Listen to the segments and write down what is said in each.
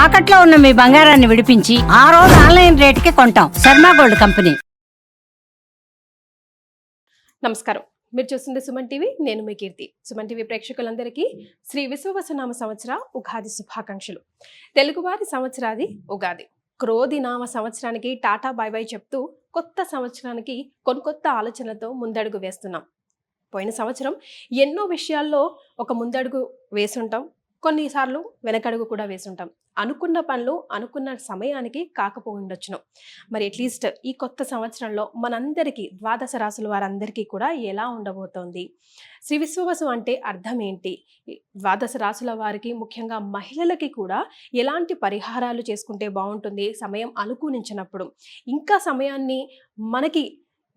తాకట్లో ఉన్న మీ బంగారాన్ని విడిపించి ఆ రోజు ఆన్లైన్ రేటుకి కొంటాం. Sharma gold company. నమస్కారం, మీరు చూస్తుంది సుమన్ టీవీ. నేను మీ కీర్తి. సుమన్ టీవీ ప్రేక్షకులందరికీ శ్రీ విశ్వవసునామ సంవత్సర ఉగాది శుభాకాంక్షలు. తెలుగువారి సంవత్సరాది ఉగాది. క్రోధి నామ సంవత్సరానికి టాటా బై బై చెప్తూ కొత్త సంవత్సరానికి కొత్త ఆలోచనలతో ముందడుగు వేస్తున్నాం. పోయిన సంవత్సరం ఎన్నో విషయాల్లో ఒక ముందడుగు వేసుంటాం, కొన్నిసార్లు వెనకడుగు కూడా వేసుంటాం. అనుకున్న పనులు అనుకున్న సమయానికి కాకపోయిండొచ్చును. మరి అట్లీస్ట్ ఈ కొత్త సంవత్సరంలో మనందరికీ ద్వాదశ రాశుల వారందరికీ కూడా ఎలా ఉండబోతోంది, శ్రీ విశ్వవసు అంటే అర్థం ఏంటి, ద్వాదశ రాశుల వారికి ముఖ్యంగా మహిళలకి కూడా ఎలాంటి పరిహారాలు చేసుకుంటే బాగుంటుంది, సమయం అనుకూలించినప్పుడు ఇంకా సమయాన్ని మనకి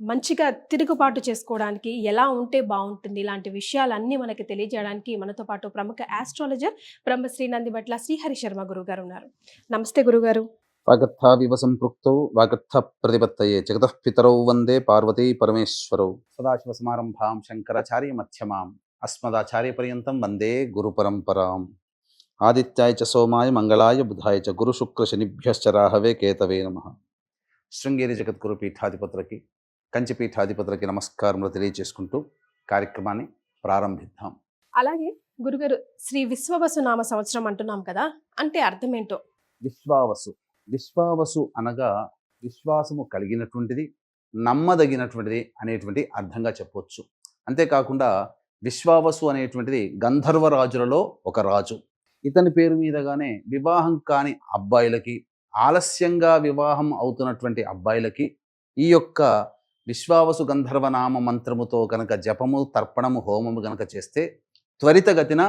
మంచిగా తిరుగుబాటు చేసుకోవడానికి ఎలా ఉంటే బాగుంటుంది, ఇలాంటి విషయాలన్నీ మనకి తెలియజేయడానికి మనతో పాటు ప్రముఖ ఆస్ట్రాలజర్ బ్రహ్మశ్రీ నందిబట్ల శ్రీహరి శర్మ గురుగారు ఉన్నారు. నమస్తే గురుగారు. వాగర్థావివ సంపృక్తౌ వాగర్థ ప్రతిపత్తయే జగతః పితరౌ వందే పార్వతీ పరమేశ్వరౌ. సదాశివ సమారంభాం శంకరాచార్య మధ్యమాం అస్మదాచార్య పర్యంతం వందే గురు పరంపరాం. ఆదిత్యాయ చ సోమాయ మంగళాయ బుధాయ చ గురు శుక్ర శనిభ్యశ్చ రాహవే కేతవే నమః. శృంగేరి జగద్గురు పీఠాధిపతులకి, కంచి పీఠాధిపతులకి నమస్కారములు తెలియజేసుకుంటూ కార్యక్రమాన్ని ప్రారంభిద్దాం. అలాగే గురుగారు, శ్రీ విశ్వవసు నామ సంవత్సరం అంటున్నాం కదా, అంటే అర్థం ఏంటో? విశ్వావసు, విశ్వావసు అనగా విశ్వాసము కలిగినటువంటిది, నమ్మదగినటువంటిది అనేటువంటి అర్థంగా చెప్పవచ్చు. అంతేకాకుండా విశ్వావసు అనేటువంటిది గంధర్వరాజులలో ఒక రాజు. ఇతని పేరు మీదగానే వివాహం కాని అబ్బాయిలకి, ఆలస్యంగా వివాహం అవుతున్నటువంటి అబ్బాయిలకి ఈ యొక్క విశ్వావసు గంధర్వనామ మంత్రముతో గనక జపము, తర్పణము, హోమము గనక చేస్తే త్వరితగతిన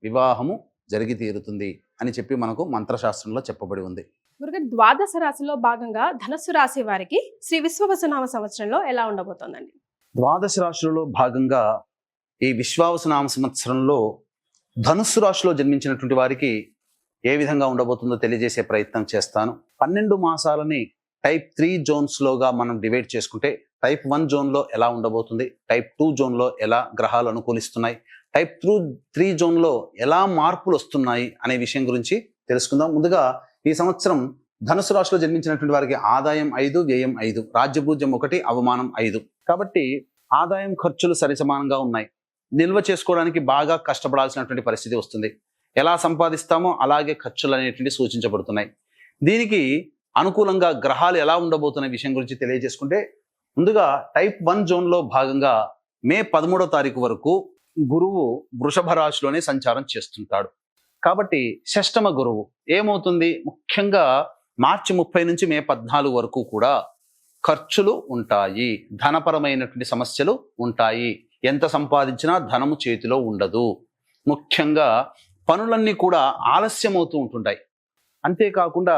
వివాహము జరిగి తీరుతుంది అని చెప్పి మనకు మంత్రశాస్త్రంలో చెప్పబడి ఉంది. గురుగారు, ద్వాదశ రాశిలో భాగంగా ధనస్సు రాశి వారికి శ్రీ విశ్వవసు నామ సంవత్సరంలో ఎలా ఉండబోతోందండి? ద్వాదశ రాశులలో భాగంగా ఈ విశ్వావసు నామ సంవత్సరంలో ధనుస్సు రాశిలో జన్మించినటువంటి వారికి ఏ విధంగా ఉండబోతుందో తెలియజేసే ప్రయత్నం చేస్తాను. 12 మాసాలని టైప్ 3 జోన్స్లోగా మనం డివైడ్ చేసుకుంటే టైప్ 1 జోన్లో ఎలా ఉండబోతుంది, టైప్ 2 జోన్లో ఎలా గ్రహాలు అనుకూలిస్తున్నాయి, టైప్ 3 జోన్లో ఎలా మార్పులు వస్తున్నాయి అనే విషయం గురించి తెలుసుకుందాం. ముందుగా ఈ సంవత్సరం ధనుసు రాశిలో జన్మించినటువంటి వారికి ఆదాయం 5, వ్యయం 5, రాజ్యభూజ్యం 1, అవమానం 5. కాబట్టి ఆదాయం ఖర్చులు సరిసమానంగా ఉన్నాయి. నిల్వ చేసుకోవడానికి బాగా కష్టపడాల్సినటువంటి పరిస్థితి వస్తుంది. ఎలా సంపాదిస్తామో అలాగే ఖర్చులు అనేటువంటి సూచించబడుతున్నాయి. దీనికి అనుకూలంగా గ్రహాలు ఎలా ఉండబోతున్న విషయం గురించి తెలియజేసుకుంటే ముందుగా టైప్ 1 జోన్లో భాగంగా మే 13వ తారీఖు వరకు గురువు వృషభ రాశిలోనే సంచారం చేస్తుంటాడు. కాబట్టి షష్టమ గురువు ఏమవుతుంది, ముఖ్యంగా మార్చి 30 నుంచి మే 14 వరకు కూడా ఖర్చులు ఉంటాయి, ధనపరమైనటువంటి సమస్యలు ఉంటాయి. ఎంత సంపాదించినా ధనము చేతిలో ఉండదు. ముఖ్యంగా పనులన్నీ కూడా ఆలస్యం అవుతూ ఉంటుంటాయి. అంతేకాకుండా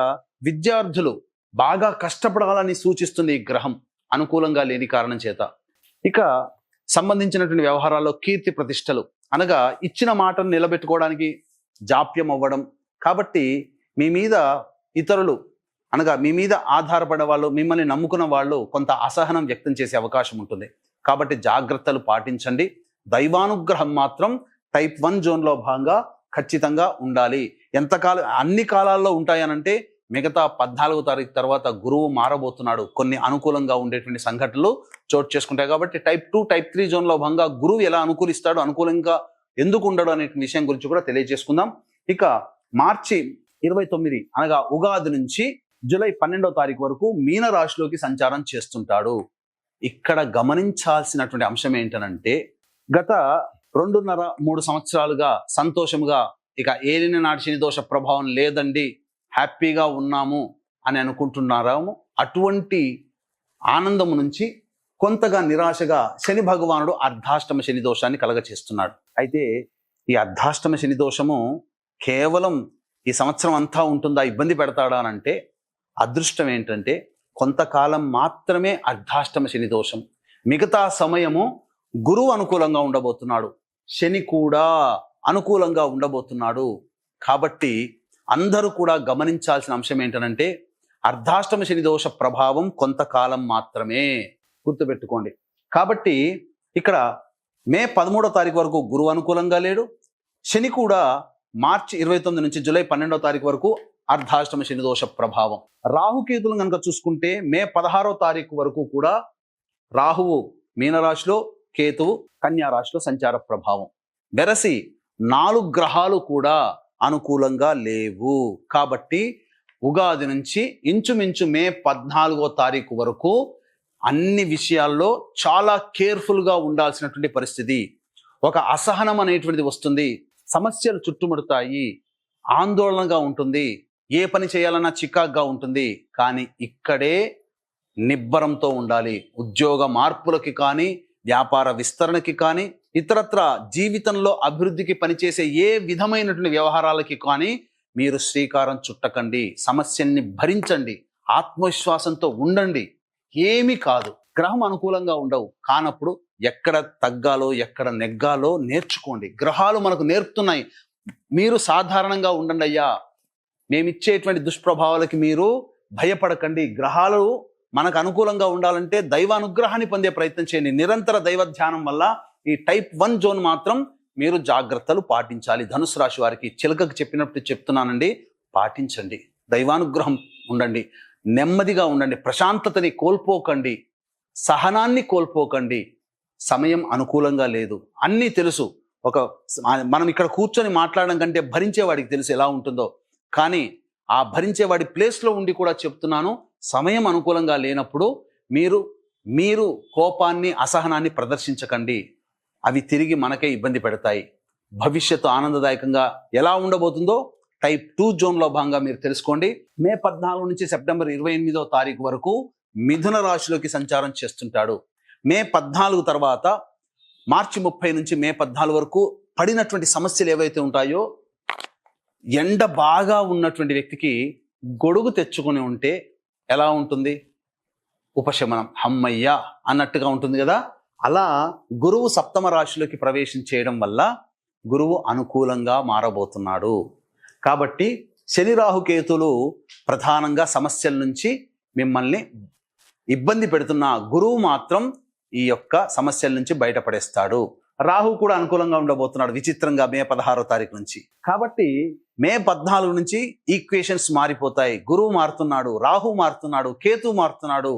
విద్యార్థులు బాగా కష్టపడాలని సూచిస్తుంది ఈ గ్రహం అనుకూలంగా లేని కారణం చేత. ఇక సంబంధించినటువంటి వ్యవహారాల్లో కీర్తి ప్రతిష్టలు అనగా ఇచ్చిన మాటను నిలబెట్టుకోవడానికి జాప్యం అవ్వడం. కాబట్టి మీ మీద ఇతరులు అనగా మీ మీద ఆధారపడే వాళ్ళు, మిమ్మల్ని నమ్ముకున్న వాళ్ళు కొంత అసహనం వ్యక్తం చేసే అవకాశం ఉంటుంది. కాబట్టి జాగ్రత్తలు పాటించండి. దైవానుగ్రహం మాత్రం టైప్ 1 జోన్లో భాగంగా ఖచ్చితంగా ఉండాలి. ఎంతకాలం, అన్ని కాలాల్లో ఉంటాయనంటే మిగతా 14వ తారీఖు తర్వాత గురువు మారబోతున్నాడు. కొన్ని అనుకూలంగా ఉండేటువంటి సంఘటనలు చోటు చేసుకుంటాయి. కాబట్టి టైప్ 2, టైప్ 3 జోన్లో భాగంగా గురువు ఎలా అనుకూలిస్తాడు, అనుకూలంగా ఎందుకు ఉండడు అనే విషయం గురించి కూడా తెలియజేసుకుందాం. ఇక మార్చి 29 అనగా ఉగాది నుంచి జూలై 12వ తారీఖు వరకు మీన రాశిలోకి సంచారం చేస్తుంటాడు. ఇక్కడ గమనించాల్సినటువంటి అంశం ఏంటనంటే గత 2.5-3 సంవత్సరాలుగా సంతోషముగా ఇక ఏలిన నాటి శని దోష ప్రభావం లేదండి, హ్యాపీగా ఉన్నాము అని అనుకుంటున్నారాము. అటువంటి ఆనందము నుంచి కొంతగా నిరాశగా శని భగవానుడు అర్ధాష్టమ శని దోషాన్ని కలగచేస్తున్నాడు. అయితే ఈ అర్ధాష్టమ శని దోషము కేవలం ఈ సంవత్సరం అంతా ఉంటుందా, ఇబ్బంది పెడతాడా అని అంటే అదృష్టం ఏంటంటే కొంతకాలం మాత్రమే అర్ధాష్టమ శని దోషం. మిగతా సమయము గురువు అనుకూలంగా ఉండబోతున్నాడు, శని కూడా అనుకూలంగా ఉండబోతున్నాడు. కాబట్టి అందరూ కూడా గమనించాల్సిన అంశం ఏంటంటే అర్ధాష్టమ శని దోష ప్రభావం కొంతకాలం మాత్రమే, గుర్తుపెట్టుకోండి. కాబట్టి ఇక్కడ మే 13వ తారీఖు వరకు గురువు అనుకూలంగా లేడు, శని కూడా మార్చి 29 నుంచి జూలై 12వ తారీఖు వరకు అర్ధాష్టమ శని దోష ప్రభావం. రాహుకేతులను కనుక చూసుకుంటే మే 16వ తారీఖు వరకు కూడా రాహువు మీనరాశిలో, కేతువు కన్యా రాశిలో సంచార ప్రభావం. వెరసి 4 గ్రహాలు కూడా అనుకూలంగా లేవు. కాబట్టి ఉగాది నుంచి ఇంచుమించు మే 14వ తారీఖు వరకు అన్ని విషయాల్లో చాలా కేర్ఫుల్గా ఉండాల్సినటువంటి పరిస్థితి. ఒక అసహనం అనేటువంటిది వస్తుంది, సమస్యలు చుట్టుముడతాయి, ఆందోళనగా ఉంటుంది, ఏ పని చేయాలన్నా చికాగ్గా ఉంటుంది. కానీ ఇక్కడే నిబ్బరంతో ఉండాలి. ఉద్యోగ మార్పులకి కానీ, వ్యాపార విస్తరణకి కానీ, ఇతరత్ర జీవితంలో అభివృద్ధికి పనిచేసే ఏ విధమైనటువంటి వ్యవహారాలకి కానీ మీరు శ్రీకారం చుట్టకండి. సమస్యల్ని భరించండి, ఆత్మవిశ్వాసంతో ఉండండి. ఏమీ కాదు. గ్రహం అనుకూలంగా ఉండవు కానప్పుడు ఎక్కడ తగ్గాలో ఎక్కడ నెగ్గాలో నేర్చుకోండి. గ్రహాలు మనకు నేర్పుతున్నాయి. మీరు సాధారణంగా ఉండండి అయ్యా, మేమిచ్చేటువంటి దుష్ప్రభావాలకి మీరు భయపడకండి. గ్రహాలు మనకు అనుకూలంగా ఉండాలంటే దైవానుగ్రహాన్ని పొందే ప్రయత్నం చేయండి. నిరంతర దైవ ధ్యానం వల్ల ఈ టైప్ 1 జోన్ మాత్రం మీరు జాగ్రత్తలు పాటించాలి. ధనుసు రాశి వారికి చిలకకు చెప్పినప్పుడు చెప్తున్నానండి, పాటించండి. దైవానుగ్రహం ఉండండి, నెమ్మదిగా ఉండండి, ప్రశాంతతని కోల్పోకండి, సహనాన్ని కోల్పోకండి. సమయం అనుకూలంగా లేదు, అన్నీ తెలుసు. మనం ఇక్కడ కూర్చొని మాట్లాడడం కంటే భరించేవాడికి తెలుసు ఎలా ఉంటుందో. కానీ ఆ భరించేవాడి ప్లేస్లో ఉండి కూడా చెప్తున్నాను, సమయం అనుకూలంగా లేనప్పుడు మీరు కోపాన్ని, అసహనాన్ని ప్రదర్శించకండి. అవి తిరిగి మనకే ఇబ్బంది పెడతాయి. భవిష్యత్తు ఆనందదాయకంగా ఎలా ఉండబోతుందో టైప్ 2 జోన్లో భాగంగా మీరు తెలుసుకోండి. మే 14 నుంచి సెప్టెంబర్ 28వ తారీఖు వరకు మిథున రాశిలోకి సంచారం చేస్తుంటాడు. మే 14 తర్వాత మార్చి 30 నుంచి మే 14 వరకు పడినటువంటి సమస్యలు ఏవైతే ఉంటాయో, ఎండ బాగా ఉన్నటువంటి వ్యక్తికి గొడుగు తెచ్చుకొని ఉంటే ఎలా ఉంటుంది? ఉపశమనం, హమ్మయ్య అన్నట్టుగా ఉంటుంది కదా. అలా గురువు సప్తమ రాశిలోకి ప్రవేశించేయడం వల్ల గురువు అనుకూలంగా మారబోతున్నాడు. కాబట్టి శని రాహుకేతులు ప్రధానంగా సమస్యల నుంచి మిమ్మల్ని ఇబ్బంది పెడుతున్న గురువు మాత్రం ఈ యొక్క సమస్యల నుంచి బయటపడేస్తాడు. రాహు కూడా అనుకూలంగా ఉండబోతున్నాడు విచిత్రంగా మే 16వ తారీఖు నుంచి. కాబట్టి మే 14 నుంచి ఈక్వేషన్స్ మారిపోతాయి. గురువు మారుతున్నాడు, రాహు మారుతున్నాడు, కేతు మారుతున్నాడు.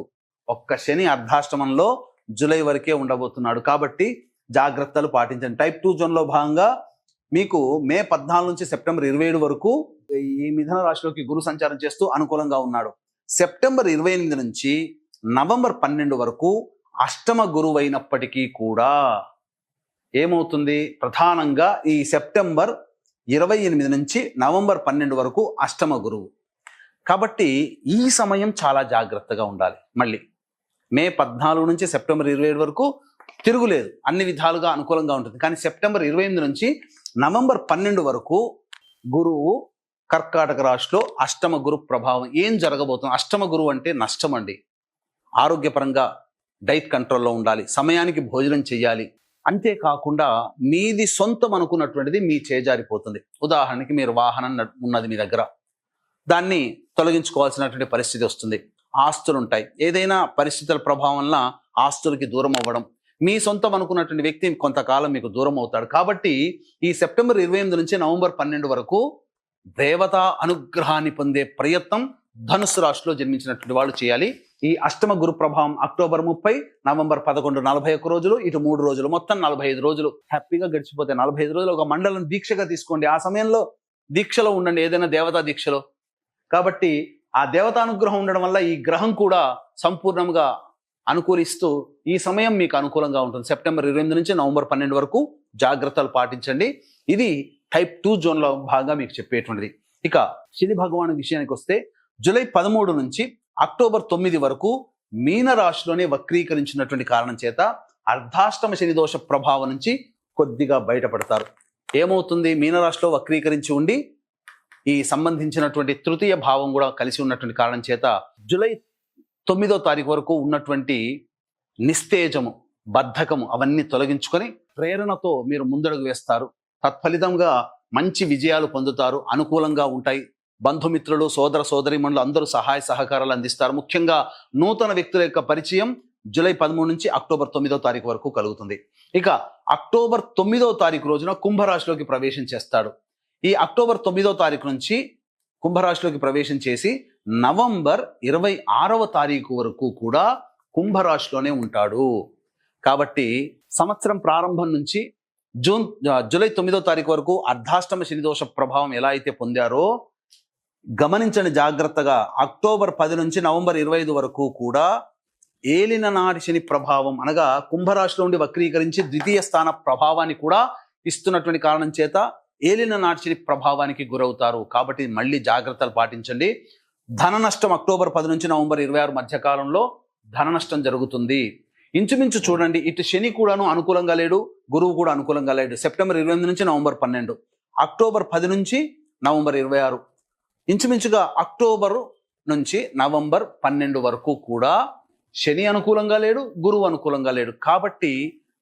ఒక్క శని అర్ధాష్టమంలో జూలై వరకే ఉండబోతున్నాడు. కాబట్టి జాగ్రత్తలు పాటించండి. టైప్ 2 జోన్లో భాగంగా మీకు మే 14 నుంచి సెప్టెంబర్ 27 వరకు ఈ మిథున రాశిలోకి గురు సంచారం చేస్తూ అనుకూలంగా ఉన్నాడు. సెప్టెంబర్ 28 నుంచి నవంబర్ 12 వరకు అష్టమ గురువు అయినప్పటికీ కూడా ఏమవుతుంది? ప్రధానంగా ఈ సెప్టెంబర్ 28 నుంచి నవంబర్ 12 వరకు అష్టమ గురువు. కాబట్టి ఈ సమయం చాలా జాగ్రత్తగా ఉండాలి. మళ్ళీ మే 14 నుంచి సెప్టెంబర్ 27 వరకు తిరుగులేదు, అన్ని విధాలుగా అనుకూలంగా ఉంటుంది. కానీ సెప్టెంబర్ 28 నుంచి నవంబర్ 12 వరకు గురువు కర్కాటక రాశిలో అష్టమ గురు ప్రభావం. ఏం జరగబోతుంది? అష్టమ గురువు అంటే నష్టం అండి. ఆరోగ్యపరంగా డైట్ కంట్రోల్లో ఉండాలి, సమయానికి భోజనం చేయాలి. అంతేకాకుండా మీది సొంతం అనుకున్నటువంటిది మీ చేజారిపోతుంది. ఉదాహరణకి మీరు వాహనం ఉన్నది మీ దగ్గర, దాన్ని తొలగించుకోవాల్సినటువంటి పరిస్థితి వస్తుంది. ఆస్తులు ఉంటాయి, ఏదైనా పరిస్థితుల ప్రభావం వల్ల ఆస్తులకి దూరం అవ్వడం, మీ సొంతం అనుకున్నటువంటి వ్యక్తి కొంతకాలం మీకు దూరం అవుతాడు. కాబట్టి ఈ సెప్టెంబర్ 28 నుంచి నవంబర్ 12 వరకు దేవతా అనుగ్రహాన్ని పొందే ప్రయత్నం ధనుస్సు రాశిలో జన్మించినటువంటి వాళ్ళు చేయాలి. ఈ అష్టమ గురు ప్రభావం అక్టోబర్ 30, నవంబర్ 11, 41 రోజులు, ఇటు 3 రోజులు, మొత్తం 45 రోజులు హ్యాపీగా గడిచిపోతే 45 రోజులు ఒక మండలం దీక్షగా తీసుకోండి. ఆ సమయంలో దీక్షలో ఉండండి, ఏదైనా దేవతా దీక్షలో. కాబట్టి ఆ దేవతానుగ్రహం ఉండడం వల్ల ఈ గ్రహం కూడా సంపూర్ణంగా అనుకూలిస్తూ ఈ సమయం మీకు అనుకూలంగా ఉంటుంది. సెప్టెంబర్ 28 నుంచి నవంబర్ 12 వరకు జాగ్రత్తలు పాటించండి. ఇది టైప్ 2 జోన్లో భాగంగా మీకు చెప్పేటువంటిది. ఇక శని భగవాను విషయానికి వస్తే జూలై 13 నుంచి అక్టోబర్ 9 వరకు మీన రాశిలోనే వక్రీకరించినటువంటి కారణం చేత అర్ధాష్టమ శని దోష ప్రభావం నుంచి కొద్దిగా బయటపడతారు. ఏమవుతుంది? మీనరాశిలో వక్రీకరించి ఉండి ఈ సంబంధించినటువంటి తృతీయ భావం కూడా కలిసి ఉన్నటువంటి కారణం చేత జూలై 9వ తారీఖు వరకు ఉన్నటువంటి నిస్తేజము, బద్ధకము అవన్నీ తొలగించుకొని ప్రేరణతో మీరు ముందడుగు వేస్తారు. తత్ఫలితంగా మంచి విజయాలు పొందుతారు, అనుకూలంగా ఉంటాయి. బంధుమిత్రులు, సోదర సోదరీమణులు అందరూ సహాయ సహకారాలు అందిస్తారు. ముఖ్యంగా నూతన వ్యక్తుల యొక్క పరిచయం జూలై 13 నుంచి అక్టోబర్ 9వ తారీఖు వరకు కలుగుతుంది. ఇక అక్టోబర్ 9వ తారీఖు రోజున కుంభరాశిలోకి ప్రవేశం చేస్తాడు. ఈ అక్టోబర్ 9వ తారీఖు నుంచి కుంభరాశిలోకి ప్రవేశం చేసి నవంబర్ 26వ తారీఖు వరకు కూడా కుంభరాశిలోనే ఉంటాడు. కాబట్టి సంవత్సరం ప్రారంభం నుంచి జూలై 9వ తారీఖు వరకు అర్ధాష్టమ శనిదోష ప్రభావం ఎలా అయితే పొందారో గమనించండి జాగ్రత్తగా. అక్టోబర్ 10 నుంచి నవంబర్ 25 వరకు కూడా ఏలిన నాటి శని ప్రభావం అనగా కుంభరాశిలో ఉండి వక్రీకరించి ద్వితీయ స్థాన ప్రభావాన్ని కూడా ఇస్తున్నటువంటి కారణం చేత ఏలిన నాటి శని ప్రభావానికి గురవుతారు. కాబట్టి మళ్ళీ జాగ్రత్తలు పాటించండి. ధన నష్టం అక్టోబర్ 10 నుంచి నవంబర్ 26 మధ్య కాలంలో ధన నష్టం జరుగుతుంది. ఇంచుమించు చూడండి, ఇటు శని కూడాను అనుకూలంగా లేడు, గురువు కూడా అనుకూలంగా లేడు. సెప్టెంబర్ 28 నుంచి నవంబర్ 12, అక్టోబర్ 10 నుంచి నవంబర్ 26, ఇంచుమించుగా అక్టోబర్ నుంచి నవంబర్ 12 వరకు కూడా శని అనుకూలంగా లేడు, గురువు అనుకూలంగా లేడు. కాబట్టి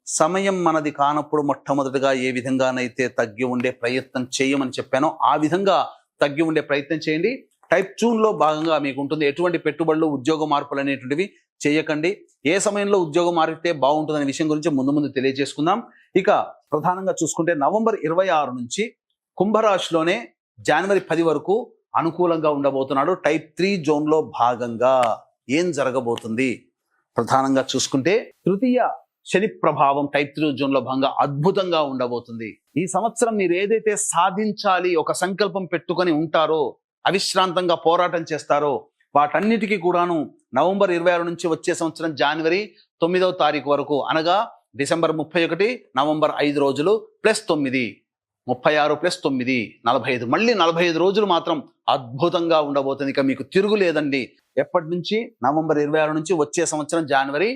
సమయం మనది కానప్పుడు మొట్టమొదటిగా ఏ విధంగానైతే తగ్గి ఉండే ప్రయత్నం చేయమని చెప్పానో ఆ విధంగా తగ్గి ఉండే ప్రయత్నం చేయండి. టైప్ 2లో భాగంగా మీకు ఉంటుంది. ఎటువంటి పెట్టుబడులు, ఉద్యోగ మార్పులు అనేటువంటివి చేయకండి. ఏ సమయంలో ఉద్యోగం మారితే బాగుంటుందనే విషయం గురించి ముందు తెలియజేసుకుందాం. ఇక ప్రధానంగా చూసుకుంటే నవంబర్ 26 నుంచి కుంభరాశిలోనే జనవరి 10 వరకు అనుకూలంగా ఉండబోతున్నాడు. టైప్ 3 జోన్లో భాగంగా ఏం జరగబోతుంది ప్రధానంగా చూసుకుంటే తృతీయ శని ప్రభావం టైప్ 3 జోన్లో భాగంగా అద్భుతంగా ఉండబోతుంది. ఈ సంవత్సరం మీరు ఏదైతే సాధించాలి ఒక సంకల్పం పెట్టుకొని ఉంటారో, అవిశ్రాంతంగా పోరాటం చేస్తారో వాటన్నిటికీ కూడాను నవంబర్ 26 నుంచి వచ్చే సంవత్సరం జనవరి 9వ తారీఖు వరకు అనగా డిసెంబర్ 31, నవంబర్ 5 రోజులు ప్లస్ 9, 36 ప్లస్ 9 45, మళ్ళీ 45 రోజులు మాత్రం అద్భుతంగా ఉండబోతుంది. ఇక మీకు తిరుగు లేదండి. ఎప్పటి నుంచి? నవంబర్ 26 నుంచి వచ్చే సంవత్సరం జనవరి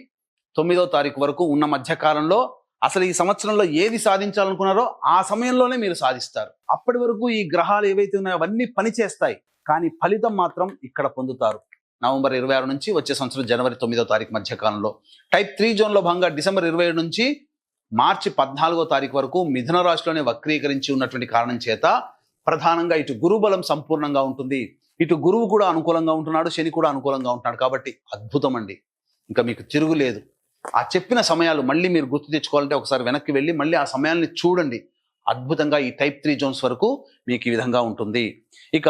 9వ తారీఖు వరకు ఉన్న మధ్య కాలంలో అసలు ఈ సంవత్సరంలో ఏది సాధించాలనుకున్నారో ఆ సమయంలోనే మీరు సాధిస్తారు. అప్పటి వరకు ఈ గ్రహాలు ఏవైతే ఉన్నాయో అవన్నీ పనిచేస్తాయి, కానీ ఫలితం మాత్రం ఇక్కడ పొందుతారు. నవంబర్ 26 నుంచి వచ్చే సంవత్సరం జనవరి 9వ తారీఖు మధ్య కాలంలో టైప్ 3 జోన్లో భాగంగా డిసెంబర్ 27 నుంచి మార్చి 14వ తారీఖు వరకు మిథున రాశిలోనే వక్రీకరించి ఉన్నటువంటి కారణం చేత ప్రధానంగా ఇటు గురు బలం సంపూర్ణంగా ఉంటుంది, ఇటు గురువు కూడా అనుకూలంగా ఉంటున్నాడు, శని కూడా అనుకూలంగా ఉంటున్నాడు. కాబట్టి అద్భుతం అండి. ఇంకా మీకు తిరుగులేదు. ఆ చెప్పిన సమయాలు మళ్ళీ మీరు గుర్తు తెచ్చుకోవాలంటే ఒకసారి వెనక్కి వెళ్ళి మళ్ళీ ఆ సమయాల్ని చూడండి. అద్భుతంగా ఈ టైప్ 3 జోన్స్ వరకు మీకు ఈ విధంగా ఉంటుంది. ఇక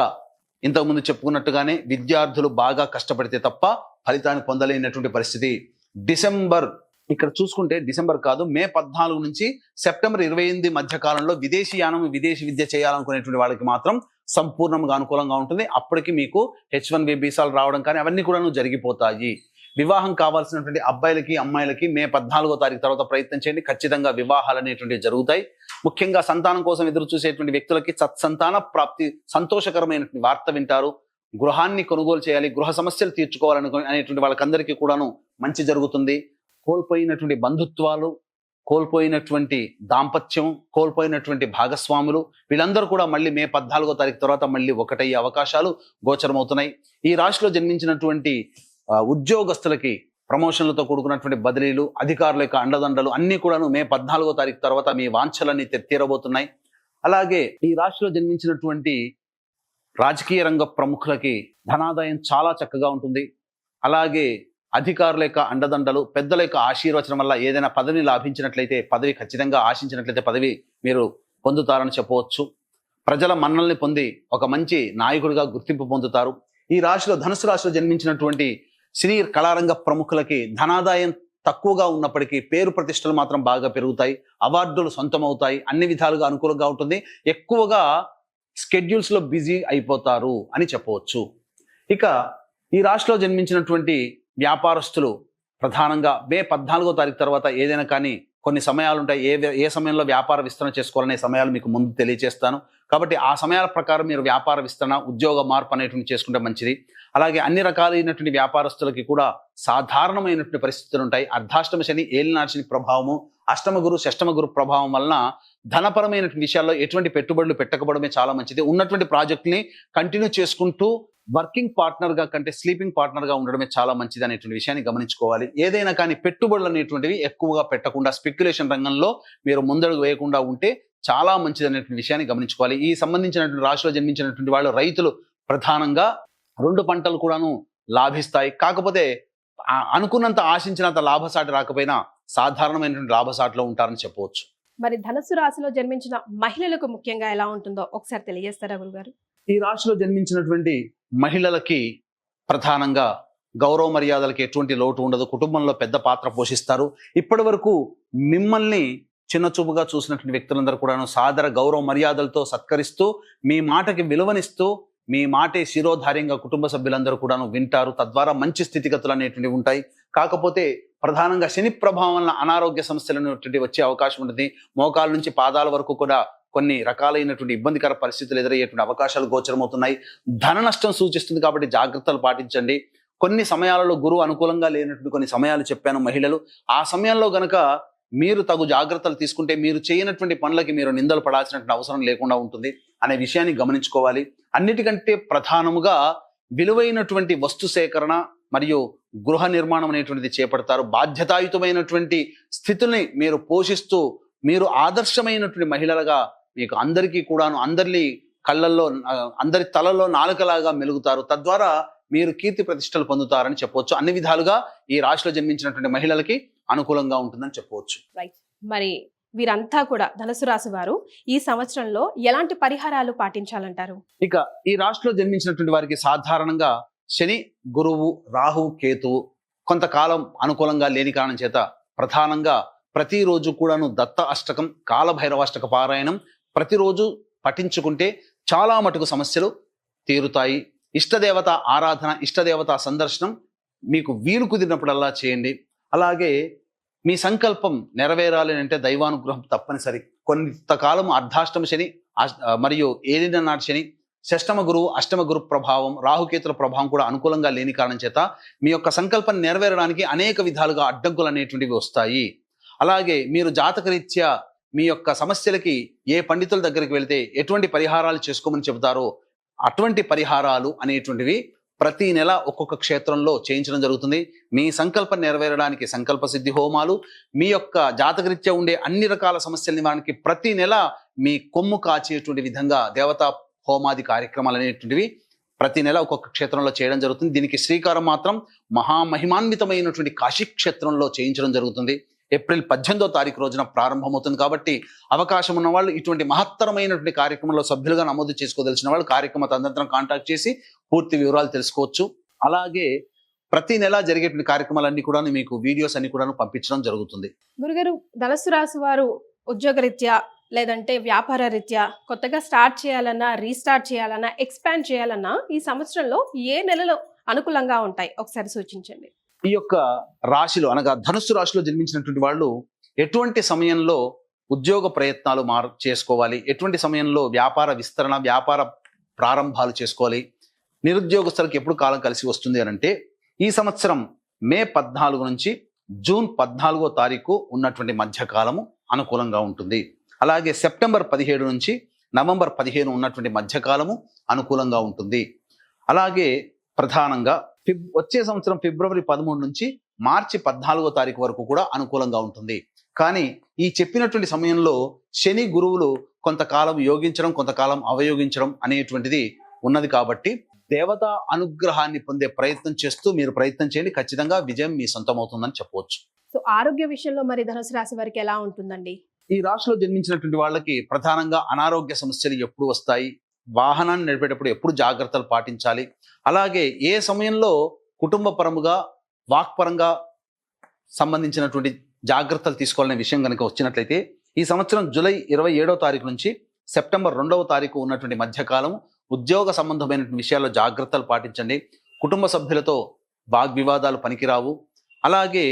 ఇంతకుముందు చెప్పుకున్నట్టుగానే విద్యార్థులు బాగా కష్టపడితే తప్ప ఫలితాన్ని పొందలేనటువంటి పరిస్థితి. డిసెంబర్ ఇక్కడ చూసుకుంటే డిసెంబర్ కాదు, మే 14 నుంచి సెప్టెంబర్ 28 మధ్య కాలంలో విదేశీ యానం, విదేశీ విద్య చేయాలనుకునేటువంటి వాళ్ళకి మాత్రం సంపూర్ణంగా అనుకూలంగా ఉంటుంది. అప్పటికి మీకు H1B వీసాలు రావడం కానీ అవన్నీ కూడా జరిగిపోతాయి. వివాహం కావాల్సినటువంటి అబ్బాయిలకి, అమ్మాయిలకి మే 14వ తారీఖు తర్వాత ప్రయత్నం చేయండి. ఖచ్చితంగా వివాహాలు అనేటువంటివి జరుగుతాయి. ముఖ్యంగా సంతానం కోసం ఎదురు చూసేటువంటి వ్యక్తులకి సత్సంతాన ప్రాప్తి, సంతోషకరమైనటువంటి వార్త వింటారు. గృహాన్ని కొనుగోలు చేయాలి, గృహ సమస్యలు అనేటువంటి వాళ్ళకందరికీ కూడాను మంచి జరుగుతుంది. కోల్పోయినటువంటి బంధుత్వాలు, కోల్పోయినటువంటి దాంపత్యం, కోల్పోయినటువంటి భాగస్వాములు వీళ్ళందరూ కూడా మళ్ళీ మే 14వ తారీఖు తర్వాత మళ్ళీ ఒకటయ్యే అవకాశాలు గోచరమవుతున్నాయి. ఈ రాశిలో జన్మించినటువంటి ఉద్యోగస్తులకి ప్రమోషన్లతో కూడుకున్నటువంటి బదిలీలు, అధికారుల యొక్క అండదండలు అన్నీ కూడాను మే 14వ తారీఖు తర్వాత మీ వాంఛలన్నీ తీరబోతున్నాయి. అలాగే ఈ రాశిలో జన్మించినటువంటి రాజకీయ రంగ ప్రముఖులకి ధనాదాయం చాలా చక్కగా ఉంటుంది. అలాగే అధికారుల యొక్క అండదండలు, పెద్దల యొక్క ఆశీర్వచనం వల్ల ఏదైనా పదవి లాభించినట్లయితే, పదవి ఖచ్చితంగా ఆశించినట్లయితే పదవి మీరు పొందుతారని చెప్పవచ్చు. ప్రజల మన్నల్ని పొంది ఒక మంచి నాయకుడిగా గుర్తింపు పొందుతారు. ఈ రాశిలో ధనుసు రాశిలో జన్మించినటువంటి సినీ కళారంగ ప్రముఖులకి ధనాదాయం తక్కువగా ఉన్నప్పటికీ పేరు ప్రతిష్టలు మాత్రం బాగా పెరుగుతాయి, అవార్డులు సొంతమవుతాయి, అన్ని విధాలుగా అనుకూలంగా ఉంటుంది. ఎక్కువగా స్కెడ్యూల్స్లో బిజీ అయిపోతారు అని చెప్పవచ్చు. ఇక ఈ రాశిలో జన్మించినటువంటి వ్యాపారస్తులు ప్రధానంగా మే 14వ తారీఖు తర్వాత ఏదైనా కానీ కొన్ని సమయాలు ఉంటాయి, ఏ సమయంలో వ్యాపార విస్తరణ చేసుకోవాలనే సమయాలు మీకు ముందు తెలియజేస్తాను. కాబట్టి ఆ సమయాల ప్రకారం మీరు వ్యాపార విస్తరణ, ఉద్యోగ మార్పు అనేటువంటి చేసుకుంటే మంచిది. అలాగే అన్ని రకాలైనటువంటి వ్యాపారస్తులకి కూడా సాధారణమైనటువంటి పరిస్థితులు ఉంటాయి. అర్ధాష్టమ శని, ఏలినాటి శని ప్రభావము, అష్టమ గురు, షష్టమ గురు ప్రభావం వలన ధనపరమైనటువంటి విషయాల్లో ఎటువంటి పెట్టుబడులు పెట్టకపోవడమే చాలా మంచిది. ఉన్నటువంటి ప్రాజెక్టుని కంటిన్యూ చేసుకుంటూ వర్కింగ్ పార్ట్నర్గా కంటే స్లీపింగ్ పార్ట్నర్గా ఉండడమే చాలా మంచిది అనేటువంటి విషయాన్ని గమనించుకోవాలి. ఏదైనా కానీ పెట్టుబడులు అనేటువంటివి ఎక్కువగా పెట్టకుండా స్పెక్యులేషన్ రంగంలో మీరు ముందడుగు వేయకుండా ఉంటే చాలా మంచిది అనేటువంటి విషయాన్ని గమనించుకోవాలి. ఈ సంబంధించినటువంటి రాశిలో జన్మించినటువంటి వాళ్ళు రైతులు ప్రధానంగా 2 పంటలు కూడాను లాభిస్తాయి. కాకపోతే అనుకున్నంత ఆశించినంత లాభసాటి రాకపోయినా సాధారణమైనటువంటి లాభసాటిలో ఉంటారని చెప్పవచ్చు. మరి ధనుస్సు రాశిలో జన్మించిన మహిళలకు ముఖ్యంగా ఎలా ఉంటుందో ఒకసారి తెలియజేస్తారా గురుగారు? ఈ రాశిలో జన్మించినటువంటి మహిళలకి ప్రధానంగా గౌరవ మర్యాదలకి ఎటువంటి లోటు ఉండదు. కుటుంబంలో పెద్ద పాత్ర పోషిస్తారు. ఇప్పటి వరకు మిమ్మల్ని చిన్నచూపుగా చూసినటువంటి వ్యక్తులందరూ కూడాను సాదర గౌరవ మర్యాదలతో సత్కరిస్తూ మీ మాటకి విలువనిస్తూ మీ మాటే శిరోధార్యంగా కుటుంబ సభ్యులందరూ కూడాను వింటారు. తద్వారా మంచి స్థితిగతులు అనేటువంటివి ఉంటాయి. కాకపోతే ప్రధానంగా శని ప్రభావం వలన అనారోగ్య సమస్యలు అనేటువంటి వచ్చే అవకాశం ఉంటుంది. మోకాల నుంచి పాదాల వరకు కూడా కొన్ని రకాలైనటువంటి ఇబ్బందికర పరిస్థితులు ఎదురయ్యేటువంటి అవకాశాలు గోచరమవుతున్నాయి. ధన నష్టం సూచిస్తుంది కాబట్టి జాగ్రత్తలు పాటించండి. కొన్ని సమయాలలో గురువు అనుకూలంగా లేనటువంటి కొన్ని సమయాలు చెప్పాను మహిళలు. ఆ సమయంలో గనక మీరు తగు జాగ్రత్తలు తీసుకుంటే మీరు చేయనటువంటి పనులకి మీరు నిందలు పడాల్సినటువంటి అవసరం లేకుండా ఉంటుంది అనే విషయాన్ని గమనించుకోవాలి. అన్నిటికంటే ప్రధానముగా విలువైనటువంటి వస్తు సేకరణ మరియు గృహ నిర్మాణం అనేటువంటిది చేపడతారు. బాధ్యతాయుతమైనటువంటి స్థితుల్ని మీరు పోషిస్తూ మీరు ఆదర్శమైనటువంటి మహిళలుగా మీకు అందరికీ కూడాను అందరి కళ్ళల్లో అందరి తలలో నాలుకలాగా మెలుగుతారు. తద్వారా మీరు కీర్తి ప్రతిష్టలు పొందుతారని చెప్పవచ్చు. అన్ని విధాలుగా ఈ రాశిలో జన్మించినటువంటి మహిళలకి అనుకూలంగా ఉంటుందని చెప్పవచ్చు. రైట్. మరి వీరంతా కూడా ధనుసు రాశి వారు ఈ సంవత్సరంలో ఎలాంటి పరిహారాలు పాటించాలంటారు? ఇక ఈ రాశిలో జన్మించినటువంటి వారికి సాధారణంగా శని, గురువు, రాహు, కేతువు కొంతకాలం అనుకూలంగా లేని కారణం చేత ప్రధానంగా ప్రతిరోజు కూడాను దత్త అష్టకం, కాలభైరవాష్టక పారాయణం ప్రతిరోజు పఠించుకుంటే చాలా మటుకు సమస్యలు తీరుతాయి. ఇష్టదేవత ఆరాధన, ఇష్టదేవత సందర్శనం మీకు వీలు కుదిరినప్పుడల్లా చేయండి. అలాగే మీ సంకల్పం నెరవేరాలి అంటే దైవానుగ్రహం తప్పనిసరి. కొంతకాలం అర్ధాష్టమ శని మరియు ఏలిన నాటి శని, షష్టమ గురువు, అష్టమ గురు ప్రభావం, రాహుకేతుల ప్రభావం కూడా అనుకూలంగా లేని కారణం చేత మీ యొక్క సంకల్పం నెరవేరడానికి అనేక విధాలుగా అడ్డంకులు అనేటువంటివి వస్తాయి. అలాగే మీరు జాతకరీత్యా మీ యొక్క సమస్యలకి ఏ పండితుల దగ్గరికి వెళితే ఎటువంటి పరిహారాలు చేసుకోమని చెబుతారో అటువంటి పరిహారాలు అనేటువంటివి ప్రతి నెల ఒక్కొక్క క్షేత్రంలో చేయించడం జరుగుతుంది. మీ సంకల్పం నెరవేరడానికి సంకల్ప సిద్ధి హోమాలు, మీ యొక్క జాతకరీత్యా ఉండే అన్ని రకాల సమస్యల నివారణకి ప్రతి నెల మీ కొమ్ము కాచేటువంటి విధంగా దేవతా హోమాది కార్యక్రమాలు అనేటువంటివి ప్రతి నెల ఒక్కొక్క క్షేత్రంలో చేయడం జరుగుతుంది. దీనికి శ్రీకారం మాత్రం మహామహిమాన్వితమైనటువంటి కాశీ క్షేత్రంలో చేయించడం జరుగుతుంది. ఏప్రిల్ 18వ తారీఖు రోజున ప్రారంభమవుతుంది. కాబట్టి అవకాశం ఉన్న వాళ్ళు ఇటువంటి మహత్తరమైనటువంటి కార్యక్రమంలో సభ్యులుగా నమోదు చేసుకోదలిచిన వాళ్ళు కార్యక్రమ తదనంతరం కాంటాక్ట్ చేసి పూర్తి వివరాలు తెలుసుకోవచ్చు. అలాగే ప్రతి నెల జరిగేటువంటి కార్యక్రమాలన్నీ కూడా మీకు వీడియోస్ అన్ని కూడా పంపించడం జరుగుతుంది. గురుగారు, ధనుస్సు రాశి వారు ఉద్యోగరీత్యా లేదంటే వ్యాపార రీత్యా కొత్తగా స్టార్ట్ చేయాలన్నా, రీస్టార్ట్ చేయాలన్నా, ఎక్స్పాండ్ చేయాలన్నా ఈ సంవత్సరంలో ఏ నెలలో అనుకూలంగా ఉంటాయి ఒకసారి సూచించండి. ఈ యొక్క రాశిలో అనగా ధనుస్సు రాశిలో జన్మించినటువంటి వాళ్ళు ఎటువంటి సమయంలో ఉద్యోగ ప్రయత్నాలు చేసుకోవాలి, ఎటువంటి సమయంలో వ్యాపార విస్తరణ, వ్యాపార ప్రారంభాలు చేసుకోవాలి, నిరుద్యోగస్తులకు ఎప్పుడు కాలం కలిసి వస్తుంది అని అంటే ఈ సంవత్సరం మే 14 నుంచి జూన్ 14వ తారీఖు ఉన్నటువంటి మధ్యకాలము అనుకూలంగా ఉంటుంది. అలాగే సెప్టెంబర్ 17 నుంచి నవంబర్ 15 ఉన్నటువంటి మధ్యకాలము అనుకూలంగా ఉంటుంది. అలాగే ప్రధానంగా వచ్చే సంవత్సరం ఫిబ్రవరి 13 నుంచి మార్చి 14వ తారీఖు వరకు కూడా అనుకూలంగా ఉంటుంది. కానీ ఈ చెప్పినటువంటి సమయంలో శని గురువులు కొంతకాలం యోగించడం, కొంతకాలం అవయోగించడం అనేటువంటిది ఉన్నది. కాబట్టి దేవతా అనుగ్రహాన్ని పొందే ప్రయత్నం చేస్తూ మీరు ప్రయత్నం చేయండి. ఖచ్చితంగా విజయం మీ సొంతమవుతుందని చెప్పవచ్చు. సో ఆరోగ్య విషయంలో మరి ధనుసు రాశి వారికి ఎలా ఉంటుందండి? ఈ రాశిలో జన్మించినటువంటి వాళ్ళకి ప్రధానంగా అనారోగ్య సమస్యలు ఎప్పుడు వస్తాయి, వాహనాన్ని నడిపేటప్పుడు ఎప్పుడు జాగ్రత్తలు పాటించాలి, అలాగే ఏ సమయంలో కుటుంబ పరముగా వాక్పరంగా సంబంధించినటువంటి జాగ్రత్తలు తీసుకోవాలనే విషయం కనుక వచ్చినట్లయితే ఈ సంవత్సరం జూలై 27వ తారీఖు నుంచి సెప్టెంబర్ 2వ తారీఖు ఉన్నటువంటి మధ్యకాలం ఉద్యోగ సంబంధమైనటువంటి విషయాల్లో జాగ్రత్తలు పాటించండి. కుటుంబ సభ్యులతో వాగ్వివాదాలు పనికిరావు. అలాగే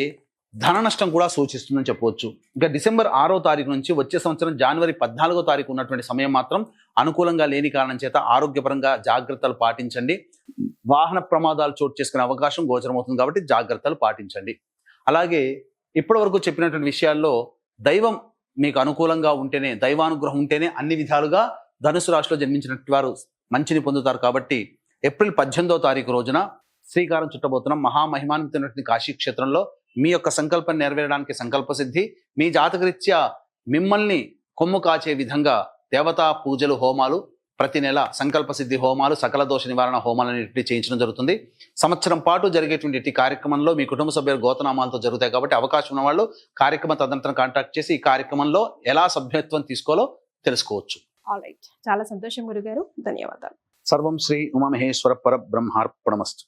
ధన నష్టం కూడా సూచిస్తుందని చెప్పవచ్చు. ఇంకా డిసెంబర్ 6వ తారీఖు నుంచి వచ్చే సంవత్సరం జనవరి 14వ తారీఖు ఉన్నటువంటి సమయం మాత్రం అనుకూలంగా లేని కారణం చేత ఆరోగ్యపరంగా జాగ్రత్తలు పాటించండి. వాహన ప్రమాదాలు చోటు చేసుకునే అవకాశం గోచరమవుతుంది కాబట్టి జాగ్రత్తలు పాటించండి. అలాగే ఇప్పటి వరకు చెప్పినటువంటి విషయాల్లో దైవం మీకు అనుకూలంగా ఉంటేనే, దైవానుగ్రహం ఉంటేనే అన్ని విధాలుగా ధనుసు రాశిలో జన్మించినటువంటి వారు మంచిని పొందుతారు. కాబట్టి ఏప్రిల్ 18వ తారీఖు రోజున శ్రీకారం చుట్టబోతున్నాం మహామహిమాన్వితమైనటువంటి కాశీ క్షేత్రంలో. మీ యొక్క సంకల్పం నెరవేరడానికి సంకల్ప సిద్ధి, మీ జాతకరీత్యా మిమ్మల్ని కొమ్ము కాచే విధంగా దేవతా పూజలు, హోమాలు ప్రతి నెల సంకల్ప సిద్ధి హోమాలు, సకల దోష నివారణ హోమాలన్నింటినీ చేయించడం జరుగుతుంది. సంవత్సరం పాటు జరిగేటువంటి ఈ కార్యక్రమంలో మీ కుటుంబ సభ్యుల గోతనామాలతో జరుగుతాయి కాబట్టి అవకాశం ఉన్న వాళ్ళు కార్యక్రమ తదనంతరం కాంటాక్ట్ చేసి ఈ కార్యక్రమంలో ఎలా సభ్యత్వం తీసుకోవాలో తెలుసుకోవచ్చు. ఆల్ రైట్, చాలా సంతోషం గురుగారు, ధన్యవాదాలు. సర్వం శ్రీ ఉమామహేశ్వర పరబ్రహ్మార్పణమస్తు.